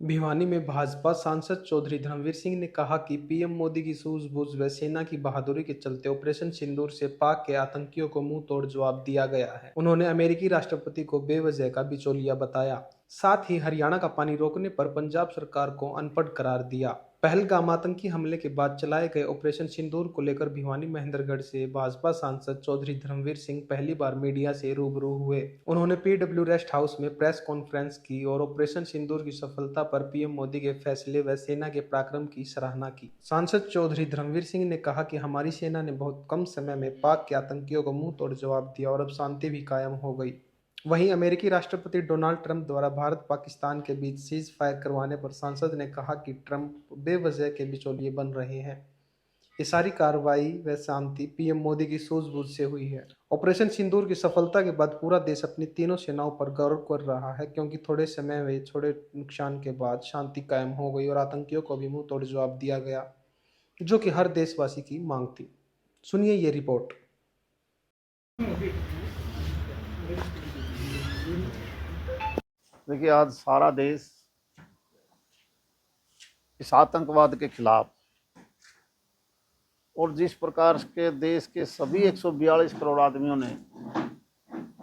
भिवानी में भाजपा सांसद चौधरी धर्मवीर सिंह ने कहा कि पीएम मोदी की सूझबूझ व सेना की बहादुरी के चलते ऑपरेशन सिंदूर से पाक के आतंकियों को मुंह तोड़ जवाब दिया गया है। उन्होंने अमेरिकी राष्ट्रपति को बेवजह का बिचौलिया बताया। साथ ही हरियाणा का पानी रोकने पर पंजाब सरकार को अनपढ़ करार दिया। पहलगाम आतंकी हमले के बाद चलाए गए ऑपरेशन सिंदूर को लेकर भिवानी महेंद्रगढ़ से भाजपा सांसद चौधरी धर्मवीर सिंह पहली बार मीडिया से रूबरू हुए। उन्होंने पीडब्ल्यू रेस्ट हाउस में प्रेस कॉन्फ्रेंस की और ऑपरेशन सिंदूर की सफलता पर पीएम मोदी के फैसले व सेना के पराक्रम की सराहना की। सांसद चौधरी धर्मवीर सिंह ने कहा कि हमारी सेना ने बहुत कम समय में पाक के आतंकियों को मुंह तोड़ जवाब दिया और अब शांति भी कायम हो गई। वहीं अमेरिकी राष्ट्रपति डोनाल्ड ट्रंप द्वारा भारत पाकिस्तान के बीच सीज फायर करवाने पर सांसद ने कहा कि ट्रंप बेवजह के बिचौलिए बन रहे हैं। ये सारी कार्रवाई व शांति पीएम मोदी की सूझबूझ से हुई है। ऑपरेशन सिंदूर की सफलता के बाद पूरा देश अपनी तीनों सेनाओं पर गौरव कर रहा है, क्योंकि थोड़े समय में थोड़े नुकसान के बाद शांति कायम हो गई और आतंकियों को भी मुंह तोड़ जवाब दिया गया, जो कि हर देशवासी की मांग थी। सुनिए ये रिपोर्ट। देखिए, आज सारा देश इस आतंकवाद के खिलाफ और जिस प्रकार के देश के सभी 142 करोड़ आदमियों ने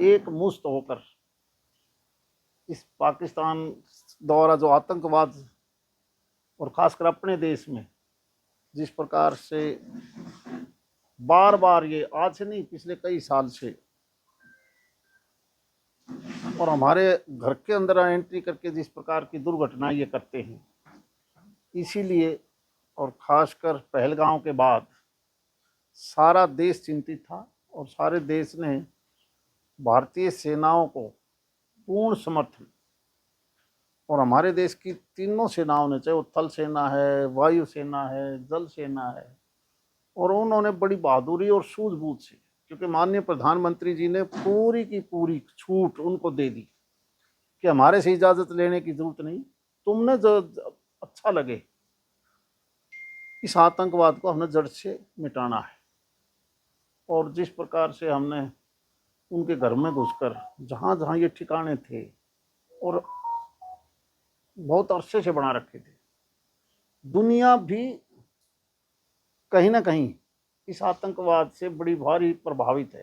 एक मुश्त होकर इस पाकिस्तान द्वारा जो आतंकवाद और खासकर अपने देश में जिस प्रकार से बार बार, ये आज से नहीं पिछले कई साल से, और हमारे घर के अंदर एंट्री करके जिस प्रकार की दुर्घटनाएं ये करते हैं, इसीलिए और खासकर पहलगाम के बाद सारा देश चिंतित था और सारे देश ने भारतीय सेनाओं को पूर्ण समर्थन, और हमारे देश की तीनों सेनाओं ने, चाहे वो थल सेना है, वायु सेना है, जल सेना है, और उन्होंने बड़ी बहादुरी और सूझबूझ से, क्योंकि माननीय प्रधानमंत्री जी ने पूरी की पूरी छूट उनको दे दी कि हमारे से इजाज़त लेने की जरूरत नहीं, तुमने जो अच्छा लगे इस आतंकवाद को हमने जड़ से मिटाना है। और जिस प्रकार से हमने उनके घर में घुसकर जहाँ जहाँ ये ठिकाने थे और बहुत अरसे से बना रखे थे, दुनिया भी कहीं ना कहीं इस आतंकवाद से बड़ी भारी प्रभावित है,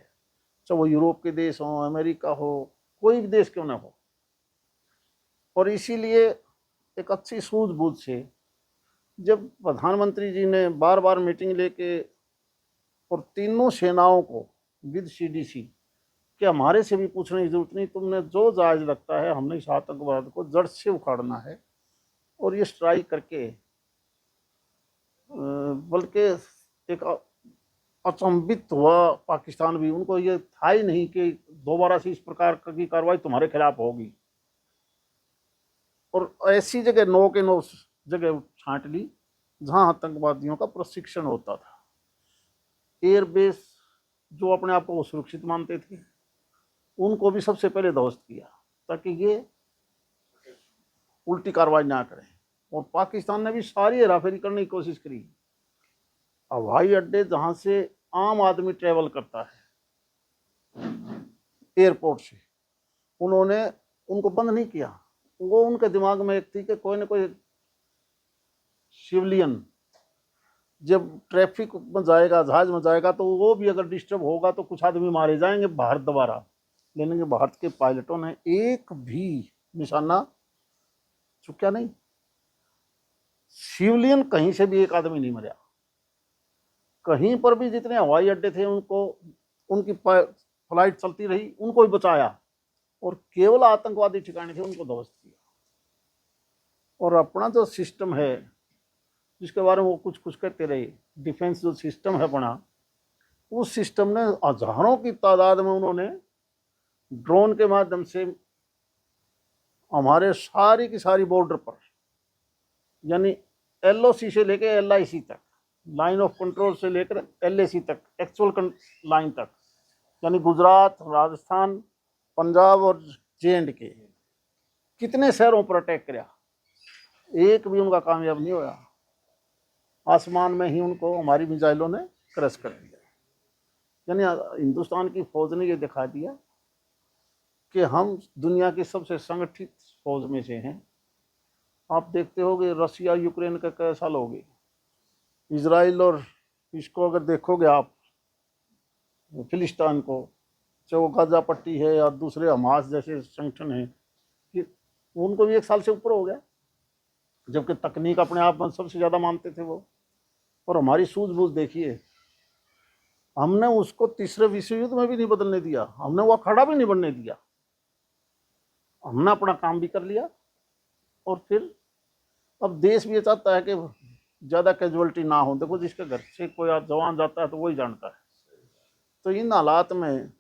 चाहे वो यूरोप के देश हो, अमेरिका हो, कोई भी देश क्यों ना हो। और इसीलिए एक अच्छी सूझबूझ से जब प्रधानमंत्री जी ने बार बार मीटिंग लेके और तीनों सेनाओं को विद सीडीसी कि हमारे से भी पूछने की जरूरत नहीं, तुमने जो जायज लगता है, हमने इस आतंकवाद को जड़ से उखाड़ना है और ये स्ट्राइक करके, बल्कि एक अचंभित हुआ पाकिस्तान भी, उनको ये था ही नहीं कि दोबारा से इस प्रकार की कार्रवाई तुम्हारे खिलाफ होगी। और ऐसी जगह 9 के 9 जगह छांट ली जहां आतंकवादियों का प्रशिक्षण होता था। एयरबेस जो अपने आप को सुरक्षित मानते थे, उनको भी सबसे पहले ध्वस्त किया ताकि ये उल्टी कार्रवाई ना करें। और पाकिस्तान ने भी सारी हेराफेरी करने की कोशिश करी। हवाई अड्डे जहां से आम आदमी ट्रेवल करता है एयरपोर्ट से, उन्होंने उनको बंद नहीं किया। वो उनके दिमाग में एक थी कि कोई ना कोई सिविलियन जब ट्रैफिक में जाएगा, जहाज में जाएगा, तो वो भी अगर डिस्टर्ब होगा तो कुछ आदमी मारे जाएंगे भारत दोबारा। लेकिन भारत के पायलटों ने एक भी निशाना चुका नहीं, सिविलियन कहीं से भी एक आदमी नहीं मरा। कहीं पर भी जितने हवाई अड्डे थे उनको, उनकी फ्लाइट चलती रही, उनको भी बचाया, और केवल आतंकवादी ठिकाने थे उनको ध्वस्त किया। और अपना जो सिस्टम है जिसके बारे में वो कुछ कुछ कहते रहे, डिफेंस जो सिस्टम है अपना, उस सिस्टम ने हजारों की तादाद में उन्होंने ड्रोन के माध्यम से हमारे सारी की सारी बॉर्डर पर, यानी LOC से लेकर LIC तक, लाइन ऑफ कंट्रोल से लेकर LAC तक, एक्चुअल लाइन तक, यानी गुजरात, राजस्थान, पंजाब और J&K, कितने शहरों पर अटैक किया, एक भी उनका कामयाब नहीं हुआ। आसमान में ही उनको हमारी मिसाइलों ने क्रश कर दिया। यानी हिंदुस्तान की फौज ने ये दिखा दिया कि हम दुनिया की सबसे संगठित फौज में से हैं। आप देखते होगे रसिया यूक्रेन का कैसा लोगे, इजराइल और इसको अगर देखोगे आप, फिलिस्तीन को, चाहे वो गाजा पट्टी है या दूसरे हमास जैसे संगठन हैं, कि उनको भी 1 साल से ऊपर हो गया, जबकि तकनीक अपने आप में सबसे ज़्यादा मानते थे वो। और हमारी सूझबूझ देखिए, हमने उसको तीसरे विश्व युद्ध में भी नहीं बदलने दिया, हमने वो अखाड़ा भी नहीं बनने दिया, हमने अपना काम भी कर लिया। और फिर अब देश भी ये चाहता है कि ज़्यादा कैजुअलिटी ना हो। देखो, जिसके घर से कोई जवान जाता है तो वही जानता है। तो इन हालात में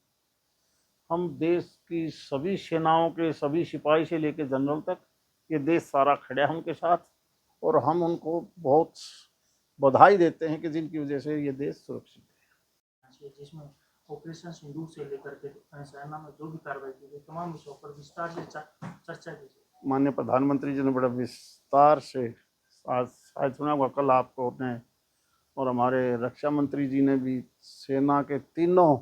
हम देश की सभी सेनाओं के सभी सिपाही से लेकर जनरल तक, ये देश सारा खड़ा है उनके साथ, और हम उनको बहुत बधाई देते हैं कि जिनकी वजह से ये देश सुरक्षित है। जिसमें ऑपरेशन सिंदूर से लेकर के सेना में जो भी कार्रवाई की गई, तमाम विषयों पर विस्तार से चर्चा की। माननीय प्रधानमंत्री जी ने बड़ा विस्तार से आज सुना हुआ, कल आपको ने, और हमारे रक्षा मंत्री जी ने भी, सेना के तीनों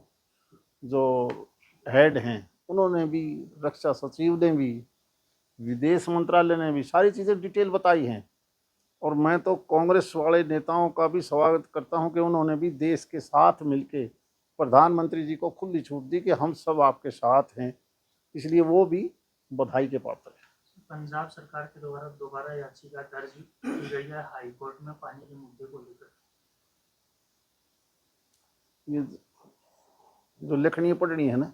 जो हेड हैं उन्होंने भी, रक्षा सचिव ने भी, विदेश मंत्रालय ने भी सारी चीज़ें डिटेल बताई हैं। और मैं तो कांग्रेस वाले नेताओं का भी स्वागत करता हूं कि उन्होंने भी देश के साथ मिलके प्रधानमंत्री जी को खुली छूट दी कि हम सब आपके साथ हैं, इसलिए वो भी बधाई के पात्र हैं। पंजाब सरकार के द्वारा दोबारा याचिका दर्ज की गई है हाई कोर्ट में पानी के मुद्दे को लेकर। ये जो लिखनी पढ़नी है ना,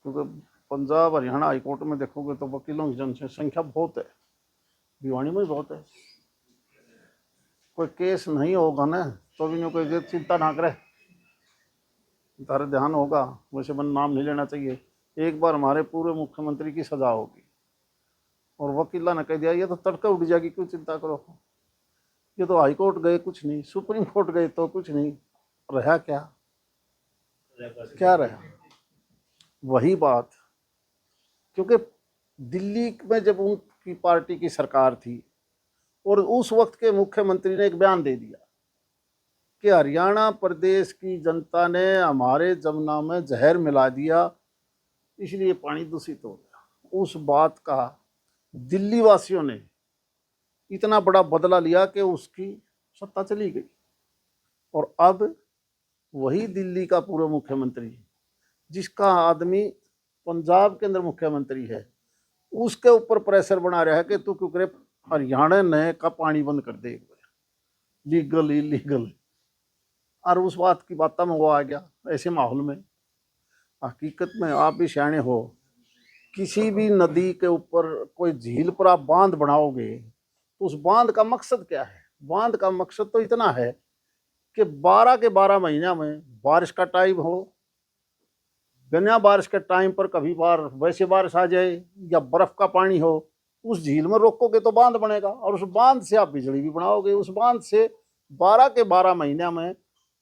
क्योंकि पंजाब हरियाणा हाई कोर्ट में देखोगे तो वकीलों की जनसंख्या बहुत है, भिवानी में बहुत है। कोई केस नहीं होगा ना तो भी नहीं, कोई चिंता ना करे, तारा ध्यान होगा, वैसे मन नाम नहीं लेना चाहिए। एक बार हमारे पूर्व मुख्यमंत्री की सजा होगी और वकीला ने कह दिया ये तो तड़का उड़ जाएगी, क्यों चिंता करो, ये तो हाई कोर्ट गए कुछ नहीं, सुप्रीम कोर्ट गए तो कुछ नहीं, रहा क्या रहा वही बात। क्योंकि दिल्ली में जब उनकी पार्टी की सरकार थी और उस वक्त के मुख्यमंत्री ने एक बयान दे दिया कि हरियाणा प्रदेश की जनता ने हमारे जमुना में जहर मिला दिया, इसलिए पानी दूषित हो गया। उस बात का दिल्ली वासियों ने इतना बड़ा बदला लिया कि उसकी सत्ता चली गई। और अब वही दिल्ली का पूर्व मुख्यमंत्री, जिसका आदमी पंजाब के अंदर मुख्यमंत्री है, उसके ऊपर प्रेशर बना रहा है कि तू क्यों करे, हरियाणा ने का पानी बंद कर दे, लीगल इलीगल। और उस बात की बात में वो आ गया। ऐसे माहौल में हकीकत में आप भी सियाने हो, किसी भी नदी के ऊपर कोई झील पर आप बांध बनाओगे तो उस बांध का मकसद क्या है? बांध का मकसद तो इतना है कि 12 के 12 महीना में बारिश का टाइम हो, बिना बारिश के टाइम पर कभी बार वैसे बारिश आ जाए या बर्फ का पानी हो, उस झील में रोकोगे तो बांध बनेगा, और उस बांध से आप बिजली भी बनाओगे। उस बांध से 12 के 12 महीना में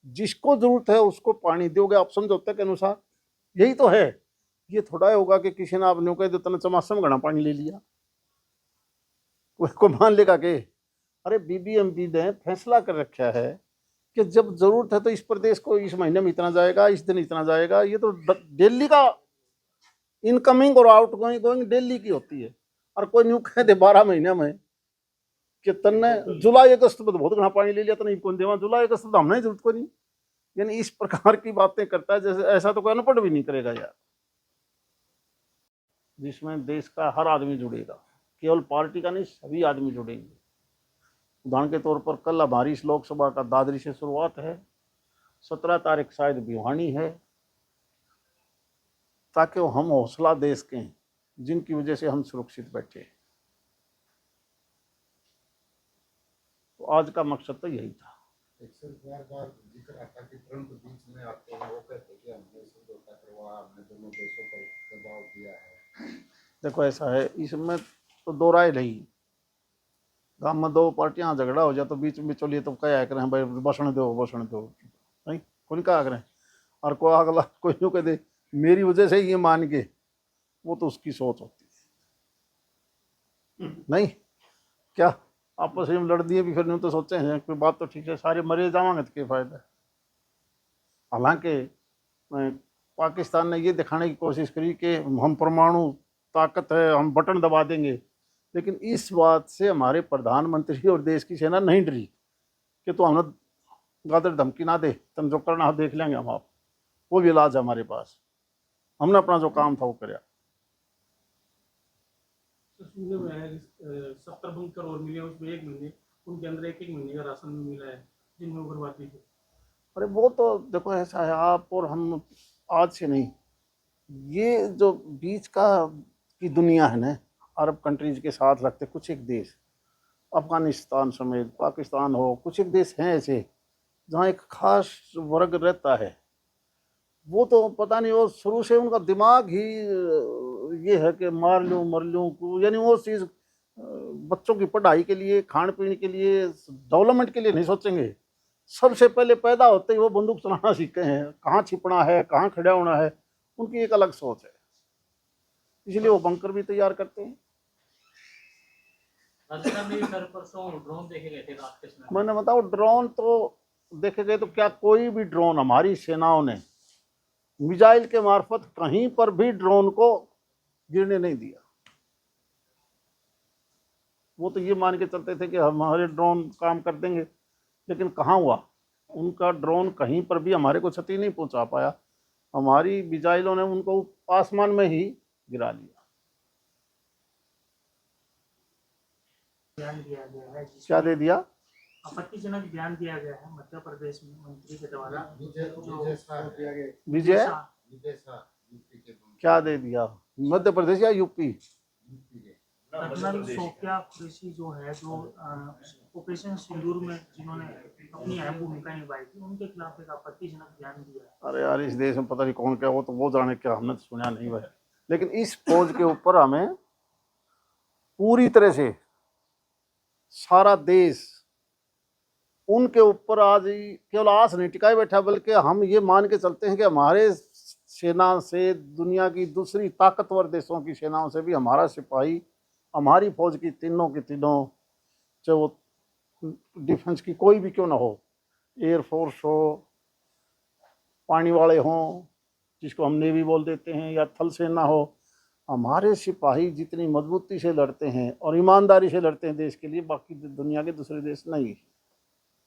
जिसको जरूरत है उसको पानी दोगे आप समझौते के अनुसार। यही तो है। ये थोड़ा होगा कि किसी ने आपने कह दो तना चमासम घना पानी ले लिया, उसको मान लेगा कि अरे बीबीएमबी ने फैसला कर रखा है कि जब जरूरत है तो इस प्रदेश को इस महीने में इतना जाएगा, इस दिन इतना जाएगा। ये तो दिल्ली का इनकमिंग और आउट गोइंग दिल्ली की होती है। और कोई न्यू कह दे 12 महीने में कि तन्ने जुलाई अगस्त में तो बहुत घना पानी ले लिया, तो नहीं कौन देवा, जुलाई अगस्त तो हमने जरूरत को नहीं। यानी इस प्रकार की बातें करता है जैसे ऐसा तो कोई अनपढ़ भी नहीं करेगा यार, जिसमें देश का हर आदमी जुड़ेगा, केवल पार्टी का नहीं, सभी आदमी जुड़ेंगे। उदाहरण के तौर पर कल हमारी इस लोकसभा का दादरी से शुरुआत है, 17 तारीख शायद भिवानी है, ताकि हम हौसला दे सकें जिनकी वजह से हम सुरक्षित बैठे। तो आज का मकसद तो यही था। बार जिक्र आता कि ट्रंप बीच में आते हैं, वो कहते हैं कि हमने समझौता करवाया, हमने दोनों देशों पर दबाव दिया है। देखो ऐसा है, इसमें तो दो राय नहीं। गांव में दो पार्टियां झगड़ा हो जाए तो बीच में चलिए तो क्या करें भाई, बसण दो नहीं, कौन क्या करें। और कोई अगला कोई यूँ कह दे मेरी वजह से ये मान के, वो तो उसकी सोच होती है। नहीं क्या आपस में लड़ दिए भी, फिर नहीं तो सोचे हैं कोई बात तो ठीक है, सारे मरे जावांगे तो क्या फायदा। हालांकि पाकिस्तान ने ये दिखाने की कोशिश करी कि हम परमाणु ताकत है, हम बटन दबा देंगे, लेकिन इस बात से हमारे प्रधानमंत्री और देश की सेना नहीं डरी कि तो हमें गादर धमकी ना दे, तुम जो करना हो देख लेंगे हम आप। वो भी इलाज है हमारे पास, हमने अपना जो काम था वो कराया। सुनने में आया कि 70 बंकर और मिले उसमें 1 महीने, उनके अंदर एक महीने का राशन भी मिला है जिनमें उग्रवादी थे। अरे वो तो देखो ऐसा है, आप और हम आज से नहीं, ये जो बीच का की दुनिया है ना, अरब कंट्रीज के साथ रखते कुछ एक देश, अफगानिस्तान समेत पाकिस्तान हो, कुछ एक देश हैं ऐसे जहाँ एक खास वर्ग रहता है। वो तो पता नहीं, वो शुरू से उनका दिमाग ही ये है कि मार लूँ मर लूँ, यानी वो चीज़ बच्चों की पढ़ाई के लिए, खान पीने के लिए, डेवलपमेंट के लिए नहीं सोचेंगे। सबसे पहले पैदा होते ही वो बंदूक चलाना सीखे हैं, कहाँ छिपना है, कहाँ खड़ा होना है, उनकी एक अलग सोच है, इसलिए वो बंकर भी तैयार करते हैं। राजस्थान में भी सर परसों ड्रोन देखे गए थे रात के समय। मैंने बताओ ड्रोन तो देखे गए, तो क्या कोई भी ड्रोन हमारी सेनाओं ने मिसाइल के मार्फत कहीं पर भी ड्रोन को गिरने नहीं दिया। वो तो ये मान के चलते थे कि हमारे ड्रोन काम कर देंगे, लेकिन कहाँ हुआ, उनका ड्रोन कहीं पर भी हमारे को क्षति नहीं पहुंचा पाया। हमारी मिसाइलों ने उनको आसमान में ही गिरा लिया। बयान दिया गया है क्या दे दिया? आपत्तिजनक बयान दिया गया है मध्य प्रदेश में मंत्री के द्वारा विजय जो शाह दिया गया, विजय विजय शाह यूपी के क्या दे दिया? मध्य प्रदेश या यूपी? यूपी के कर्नल सोफिया कुरैशी जो है, जो ऑपरेशन सिंदूर में जिन्होंने अपनी अहम भूमिका निभाई थी, उनके खिलाफ एक आपत्तिजनक बयान दिया है। अरे यार, इस देश में पता नहीं कौन क्या हो, तो वो जाने क्या, हमने तो सुना नहीं भाई। लेकिन इस फौज के ऊपर हमें पूरी तरह से सारा देश उनके ऊपर आज केवल आस नहीं टिकाए बैठा, बल्कि हम ये मान के चलते हैं कि हमारे सेना से दुनिया की दूसरी ताकतवर देशों की सेनाओं से भी हमारा सिपाही, हमारी फौज की तीनों चाहे वो डिफेंस की कोई भी क्यों ना हो, एयरफोर्स हो, पानी वाले हों जिसको हम नेवी बोल देते हैं, या थल सेना हो, हमारे सिपाही जितनी मजबूती से लड़ते हैं और ईमानदारी से लड़ते हैं देश के लिए, बाकी दुनिया के दूसरे देश नहीं।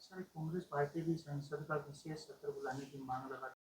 सर, कांग्रेस पार्टी भी संसद का विशेष सत्र बुलाने की मांग लगा